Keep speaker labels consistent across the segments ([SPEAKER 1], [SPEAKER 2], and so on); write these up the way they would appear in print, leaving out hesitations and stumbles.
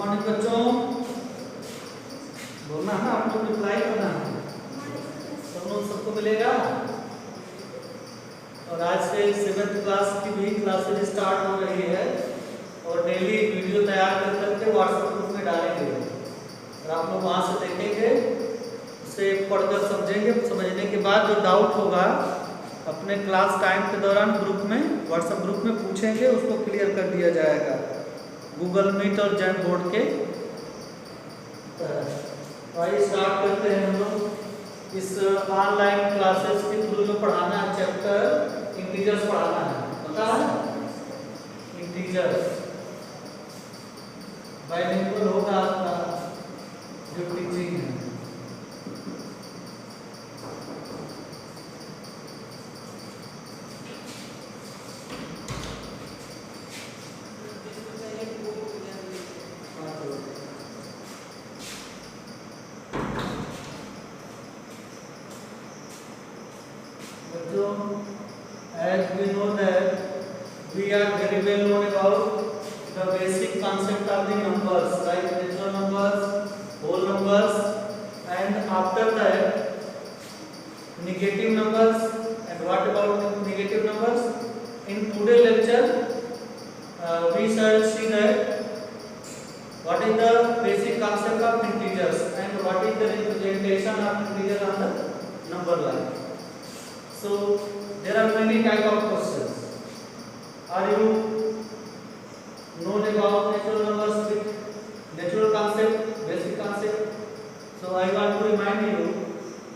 [SPEAKER 1] Morning बच्चों, बोलना है ना, आप लोग रिप्लाई करना है, सब लोग सबको मिलेगा। और आज से 7th क्लास की भी क्लासेज स्टार्ट हो रही है और डेली वीडियो तैयार कर करके व्हाट्सएप ग्रुप में डालेंगे और आप लोग वहाँ से देखेंगे, उसे पढ़कर समझेंगे। समझने के बाद जो डाउट होगा अपने क्लास टाइम के दौरान ग्रुप में, व्हाट्सएप ग्रुप में पूछेंगे, उसको क्लियर कर दिया जाएगा गूगल मीट और जैम बोर्ड के। आइए स्टार्ट करते हैं हम लोग। इस ऑनलाइन क्लासेस के थ्रू जो पढ़ाना है चैप्टर इंटीजर्स पढ़ाना है, पता है इंटीजर्स बाइलिंगुअल होगा आपका जो टीचिंग है। As we know that we are very well known about the basic concept of the numbers, like natural numbers, whole numbers, and after that negative numbers. And what about negative numbers? In today's lecture, we shall see that what is the basic concept of integers and what is the representation of integer on the number line. So there are many type of questions. Are you known about natural numbers with natural concept, basic concept? So I want to remind you,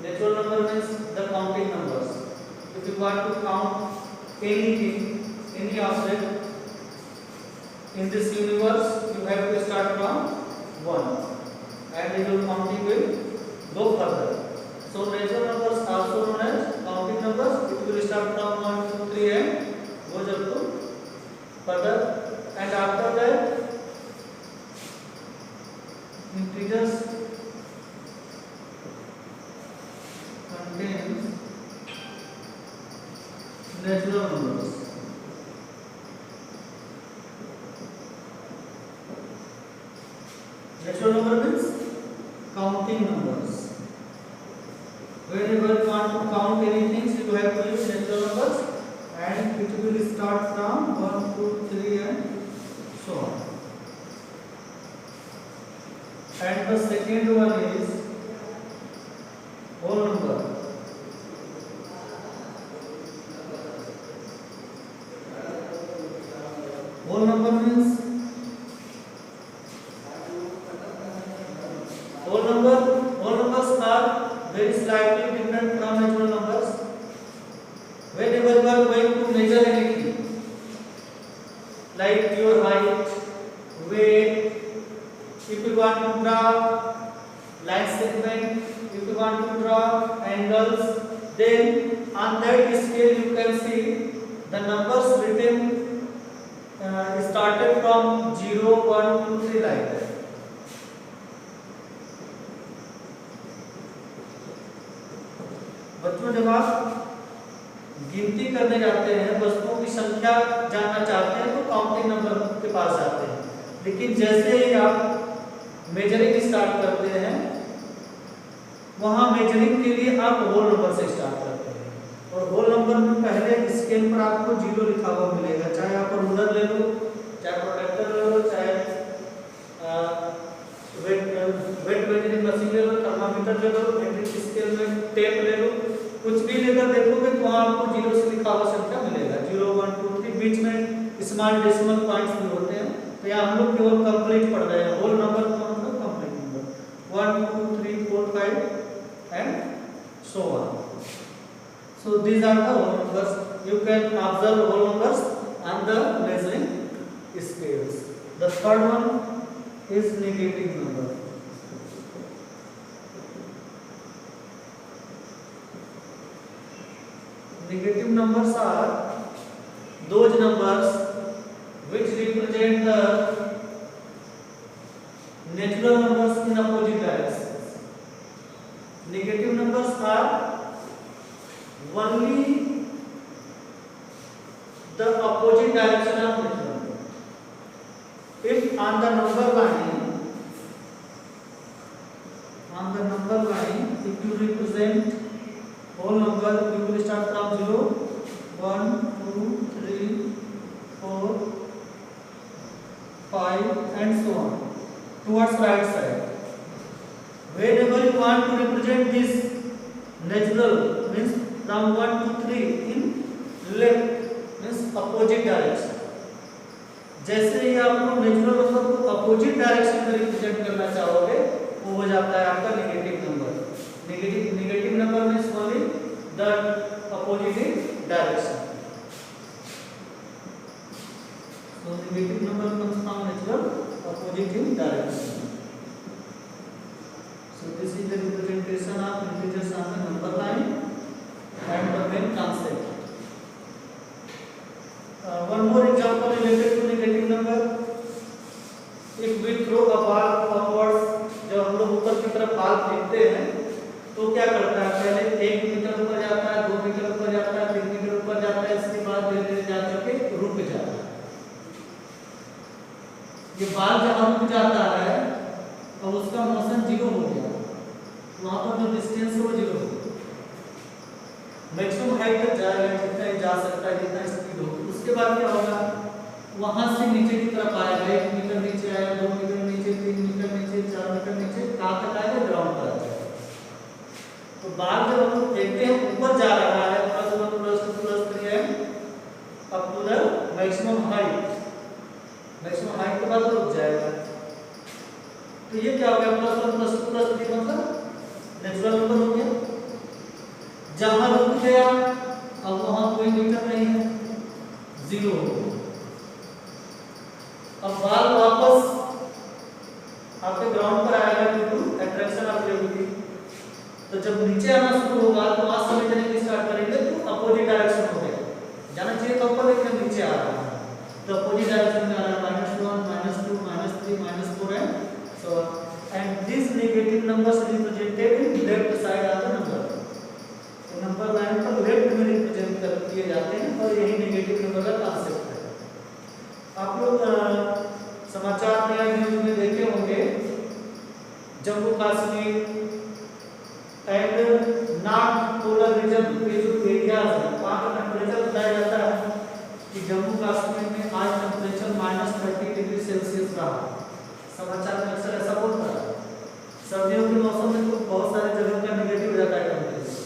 [SPEAKER 1] natural number means the counting numbers. If you want to count anything, any object in this universe, you have to start from 1 and your counting will go further. So natural numbers also known as counting numbers. It will start from 1, 2, 3 and goes up to further. And after that, integers contains natural numbers. Natural number means counting numbers. Whenever you want to count anything, so you have to use natural numbers, and it will start from 1, 2, 3 and so on. And the second one is whole number. Whole number means whole numbers are very slightly different from natural numbers. Whenever you are going to measure anything, like your height, weight, if you want to draw line segment, if you want to draw angles, then on that scale you can see the numbers written started from 0, 1, 2, 3 like that. बच्चों, जब आप गिनती करने जाते हैं, वस्तुओं की संख्या जानना चाहते हैं, तो काउंटिंग नंबर के पास जाते हैं। लेकिन जैसे ही आप मेजरिंग स्टार्ट करते हैं, वहाँ मेजरिंग के लिए आप होल नंबर से स्टार्ट करते हैं। और होल नंबर में पहले स्केल पर आपको 0 लिखा हुआ मिलेगा, चाहे आप रूलर ले लो, चाहे प्रोटेक्टर ले लो, चाहे वेट मेजरिंग मशीन ले लो, थर्मामीटर ले लो, मेट्रिक स्केल में टेप ले लो, कुछ भी लेकर देखोगे तो वहाँ आपको 0 से लिखा हुआ संख्या मिलेगा। 0, 1, 2, 3, बीच में स्मॉल डेसिमल पॉइंट्स भी होते हैं। तो यहाँ हम लोग केवल कंप्लीट पढ़ रहे हैं। होल नंबर का मतलब complete number 1, 2, 3, 4, 5 and so on. So these are the whole numbers. You can observe whole numbers on the measuring scales. The third one is negative number. Negative numbers are those numbers which represent the natural numbers in opposite directions. Negative numbers are only the opposite direction of natural number. If on the number line on the number line, if you represent whole number, you will start from 0, 1, 2, 3, 4, 5 and so on towards right side. Whenever you want to represent this natural, means from 1 to 3 in left, means opposite direction. जैसे ही आप लोग natural number को opposite direction में represent करना चाहोगे, वो हो जाता है आपका negative number. Negative number means only the opposite direction. So negative number comes from natural opposite direction. So this is the representation of integers on the number line and the main concept. One more example related to negative number. If we throw a ball upwards, जब हम लोग ऊपर की तरफ ball फेंकते हैं तो क्या करता है, पहले 1 मीटर ऊपर जाता है, 2 मीटर ऊपर जाता है, 3 मीटर ऊपर जाता है, इसके बाद धीरे धीरे जा करके रुक जाता है. ये बाल जहाँ रुक जाता है तो उसका मोशन 0 हो गया, वहाँ पर जो डिस्टेंस है वो 0 हो गया. मैक्सिमम हाइट तक जाएगा जितना जा सकता है, जितना स्पीड हो. उसके बाद क्या होगा, वहाँ से नीचे की तरफ आएगा, 1 मीटर नीचे आया, 2 मीटर नीचे, 3 मीटर नीचे, 4 मीटर नीचे, कहाँ तक आएगा, ग्राउंड पर आ जाएगा. तो बाल जब हम लोग फेंकते हैं ऊपर जा रहा है, +1 +2 +3 है up to the maximum height. Maximum height के बाद रुक जाएगा. तो ये क्या हो गया, +1 +2 +3 मतलब नेचुरल नंबर हो गया. जहां रुक गया अब वहां कोई मीटर नहीं है, 0 हो गया. अब बाल वापस आपके ग्राउंड पर आएगा due to attraction of gravity. तो जब नीचे आना शुरू होगा तो वहां समझने की स्टार्ट करेंगे तो अपोजिट डायरेक्शन हो गया. जाना चाहिए तो ऊपर, लेकिन नीचे आ रहा है तो अपोजिट डायरेक्शन में आ रहा है, -1 -2 -3 -4 है. So and this negative numbers represented in left side of the number. तो नंबर लाइन पर लेफ्ट में रिप्रेजेंट कर किए जाते हैं और यही नेगेटिव नंबर का कांसेप्ट है. आप लोग समाचार में या न्यूज में देखे होंगे, Jammu Kashmir and north polar region के जो एरियाज हैं वहाँ का टेम्परेचर बताया जाता है कि जम्मू कश्मीर में आज टेम्परेचर -30 डिग्री सेल्सियस रहा. समाचार में अक्सर ऐसा बोलता है. सर्दियों के मौसम में तो बहुत सारे जगह का नेगेटिव रहता है टेम्परेचर.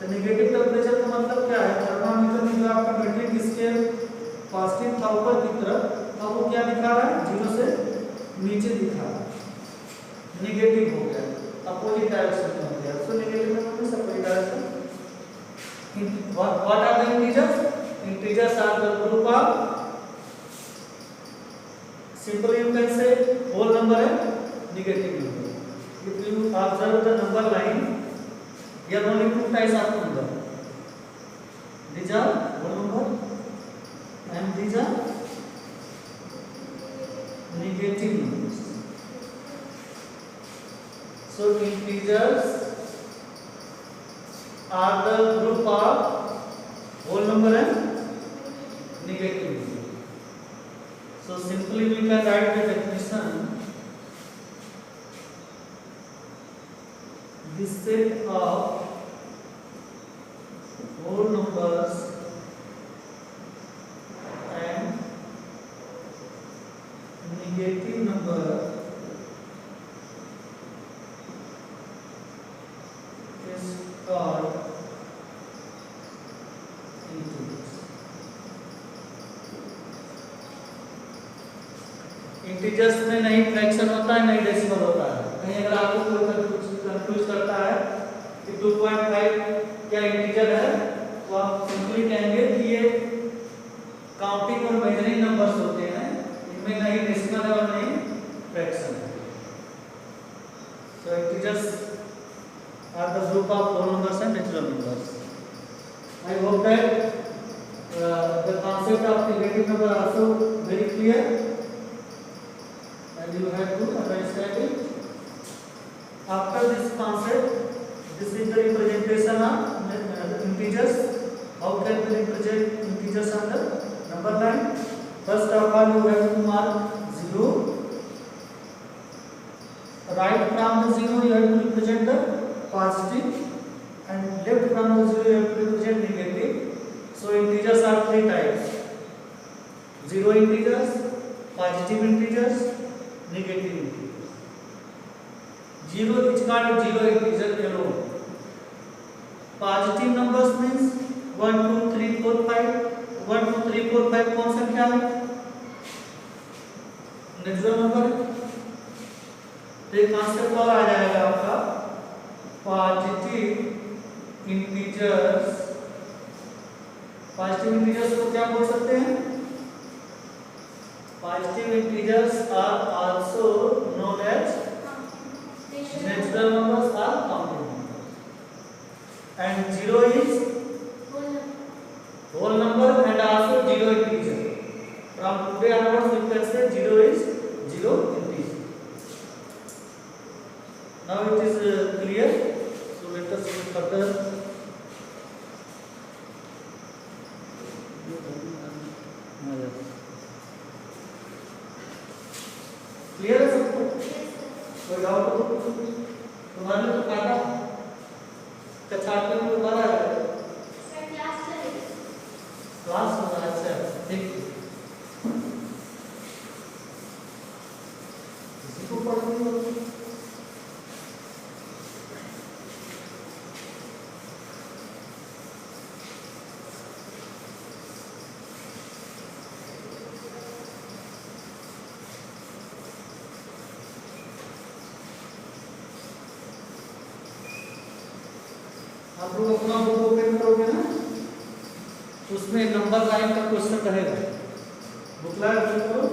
[SPEAKER 1] तो नेगेटिव टेम्परेचर का मतलब क्या है, थर्मामीटर में जो आपका मेट्रिक स्केल पॉजिटिव था ऊपर की तरफ, अब वो क्या दिखा रहा है, 0 से नीचे दिखा रहा है, नेगेटिव हो गया, अपोजिट डायरेक्शन में हो गया. सो नेगेटिव नंबर में opposite direction. What are the integers? Integers are the group of, simply you can say whole number and negative number. If you observe the number line, here only 2 types of number. These are whole number and these are negative numbers. So integers are the group of whole number and negative number. So simply we can write the definition. This set of whole numbers and negative number is called integers. Integers में नहीं fraction होता है, नहीं decimal होता है. कहीं अगर आपको कोई कंफ्यूज करता है कि 2.5 क्या इंटीजर है, तो आप सिंपली कहेंगे कि ये काउंटिंग और मेजरिंग नंबर्स होते हैं, इनमें नहीं डेसिमल है और नहीं फ्रैक्शन है. सो integers are the group of whole numbers and natural numbers. I hope that the concept of negative number also very clear and you have to understand it. After this concept, this is the representation of integers. How can we represent integers on the number line? First of all, you have to mark 0. Right from the 0, you have to represent three types: zero integers, positive integers, negative integers. Zero is called zero integer alone. Positive numbers means 1 2 3 4 5. 1 2 3 4 5 कौन संख्या है? Natural number है। तो एक concept और आ जाएगा आपका positive integers. Positive integers को क्या बोल सकते हैं? Positive integers are also known as natural numbers are complex numbers. And zero is whole number and also zero integer. From today onwards we can say zero is zero integer. Now it is clear. So let us go further. Clear है सबको? कोई doubt हो? तुम्हारे लिए तो काटा कक्षा 8 में दोबारा है क्लास हो रहा है। अच्छा ठीक, किसी को पढ़नी हो आप लोग अपना बुक ओपन करोगे ना, उसमें नंबर लाइन का क्वेश्चन रहेगा। बुकलेट करो,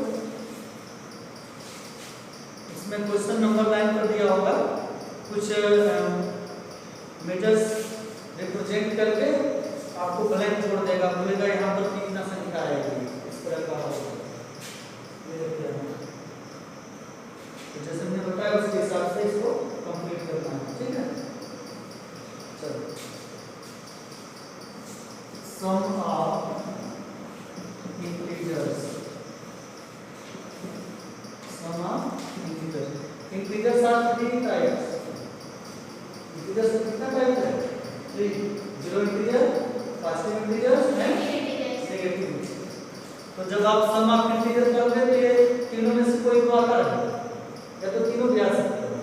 [SPEAKER 1] इसमें क्वेश्चन नंबर लाइन पर दिया होगा। कुछ मेजर्स रिप्रेजेंट करके आपको ब्लैंक छोड़ देगा, बोलेगा यहाँ पर कितना संख्या आएगी, इस तरह का होगा। तो जैसे मैंने बताया उसके हिसाब से इसको कंप्लीट करना है। ठीक है, चलो। Sum of integers. Sum of integers. Integers are three types. Integers कितना type है? Three. Zero integer, positive integers and negative integers. तो जब आप sum of integers करोगे तो ये तीनों में से कोई तो आता है, या तो तीनों भी आ सकते हैं।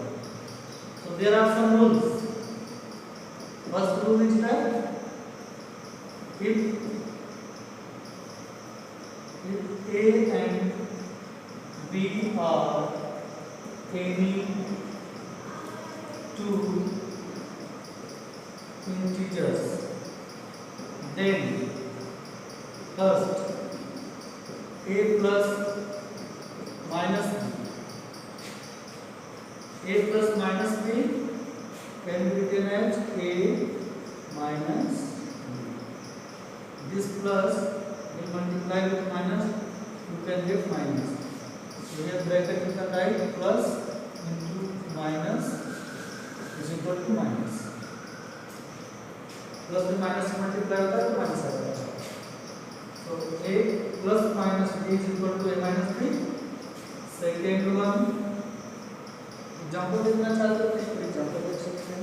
[SPEAKER 1] So there are some rules. First rule is that if A and B are any two integers, then first A plus minus B can be written as A minus this plus will multiply with minus, you can get minus. So here bracket you can write plus into minus is equal to minus. Plus with minus multiply होता है तो minus आ जाएगा। So A plus minus B is equal to A minus B. Second one example देखना चाहते हो तो example देख सकते हैं।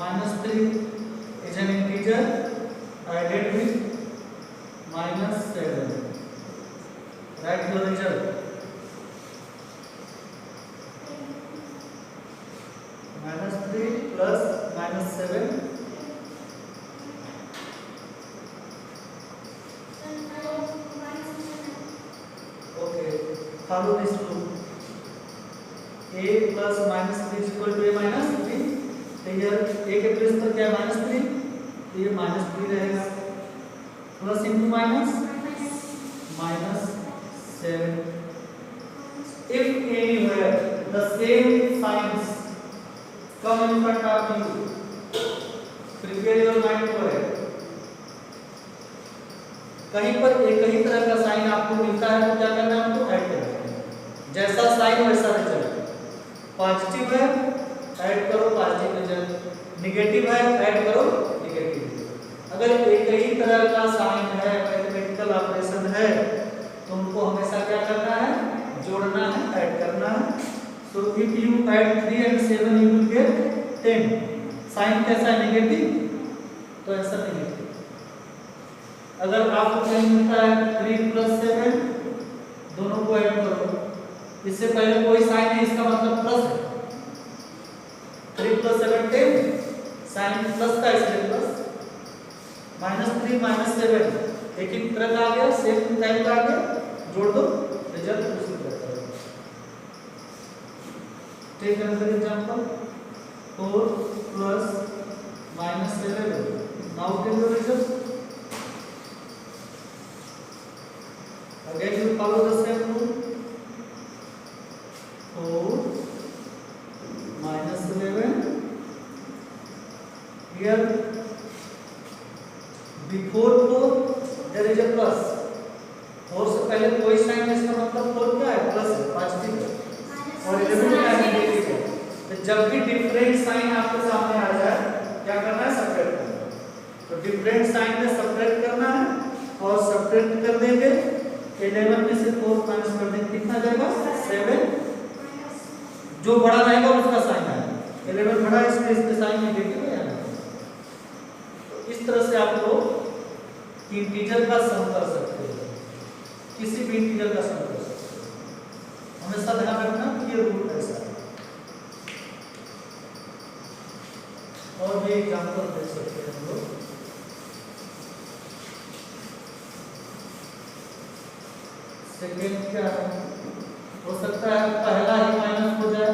[SPEAKER 1] -3 is an integer added with -7. Write your result. -3 plus -7. Okay, follow this rule. A plus -3 is equal to A minus B. तो ये A के प्लेस पर क्या है -3, तो ये -3 रहेगा, plus into minus -7. If anywhere the same signs come in front of you, prepare your mind for it. कहीं पर एक ही तरह का साइन आपको मिलता है तो क्या करना है, आपको ऐड करना है। जैसा साइन वैसा रिजल्ट। पॉजिटिव है ऐड करो पॉजिटिव रिजल्ट, नेगेटिव है ऐड करो नेगेटिव रिजल्ट। अगर एक ही तरह का साइन है, मैथमेटिकल ऑपरेशन है, तो उनको हमेशा क्या करना है, जोड़ना है, ऐड करना है। So if you add 3 and 7 you will get 10. Sign कैसा है, नेगेटिव, तो ऐसा नेगेटिव। अगर आपको कहीं मिलता है 3 + 7, दोनों को ऐड करो, इससे पहले कोई साइन है, इसका मतलब प्लस है। 3 + 7 10, साइन प्लस का इसलिए प्लस। -3 - 7 एक ही तरह का आ गया, सेम टाइप का आ गया, जोड़ दो, रिजल्ट उसी तरह का है। Take another example, 4 + -11, now tell your result. Again you follow the same rule. 4 - 11. Here before 4 there is a plus. 4 से पहले कोई साइन है, इसका मतलब 4 क्या है, प्लस है, पॉजिटिव है, और 11 क्या है, नेगेटिव है। तो जब भी डिफरेंट साइन आपके सामने आ जाए, क्या करना है, सब्ट्रैक्ट करना है। तो डिफरेंट साइन में सब्ट्रैक्ट करना है, और सब्ट्रैक्ट कर देंगे 11 में से 4 माइनस कर देंगे, कितना जाएगा, 7। जो बड़ा रहेगा उसका साइन आएगा, 11 बड़ा है इसलिए इसके साइन नेगेटिव है। तो इस तरह से आप लोग इंटीजर का सम कर सकते हो, किसी भी इंटीजर का सम कर सकते हो। हमेशा ध्यान रखना कि ये रूल ऐसा है। और भी एग्जांपल देख सकते हैं हम लोग। सेकेंड क्या है, हो सकता है पहला ही माइनस हो जाए,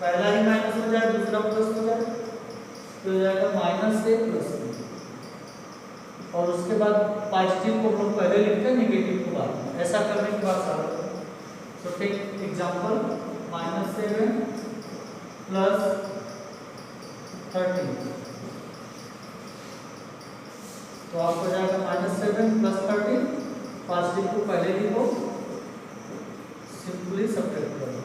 [SPEAKER 1] पहला ही माइनस हो जाए, दूसरा प्लस हो जाए, तो हो जाएगा -1 + 1, और उसके बाद पॉजिटिव को हम लोग पहले लिखते हैं, नेगेटिव को बाद में। ऐसा करने के बाद सारा सो टेक एग्जांपल, -7 + 13, तो आपको जाएगा -7 + 13, पॉजिटिव को पहले लिखो, सिंपली सब्ट्रैक्ट करो।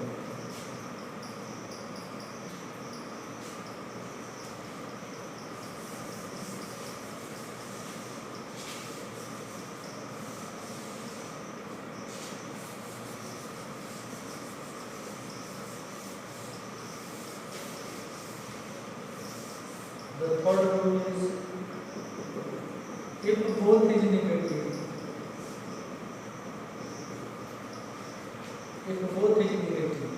[SPEAKER 1] The third rule is, if both is negative, if both is negative,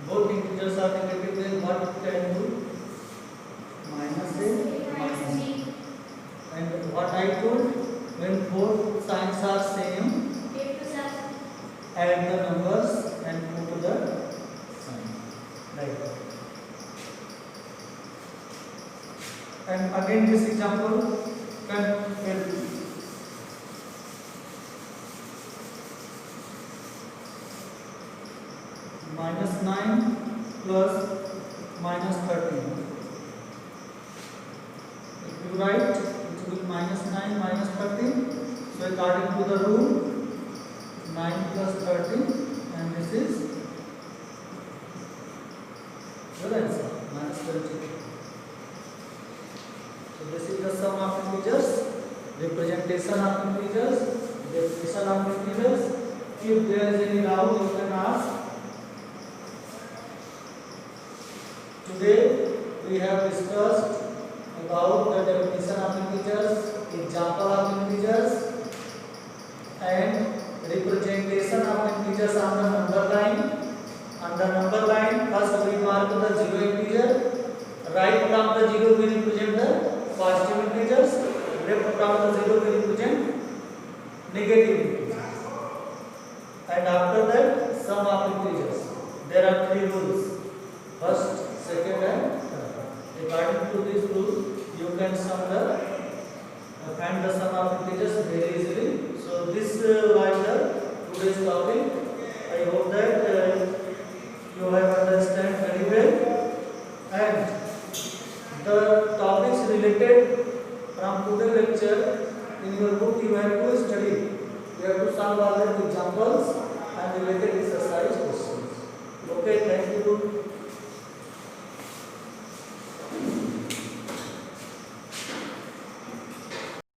[SPEAKER 1] both integers are negative, then what can do? -a, and what I told, when both signs are same, add the numbers and put the sign, like that. And again this example can help you. -9 + -13. If you write, it will be -9 - 13. So according to the rule, 9 + 13, and this is your answer, -20. So this is the sum of integers, representation of integers, definition of integers. If there is any doubt, you can ask. Today we have discussed about the definition of integers, example of integers, and representation of integers on the number line. On the number line, first we mark the zero integer. Right from the zero we represent the positive integers, left from the zero we represent negative integers, and after that sum of integers. There are 3 rules: first, second, and third. According to this rule, you can find the sum of integers very easily. So this was the today's topic. I hope that you have understand very well, and the topics related from today's lecture in your book you have to study. You have to solve all the examples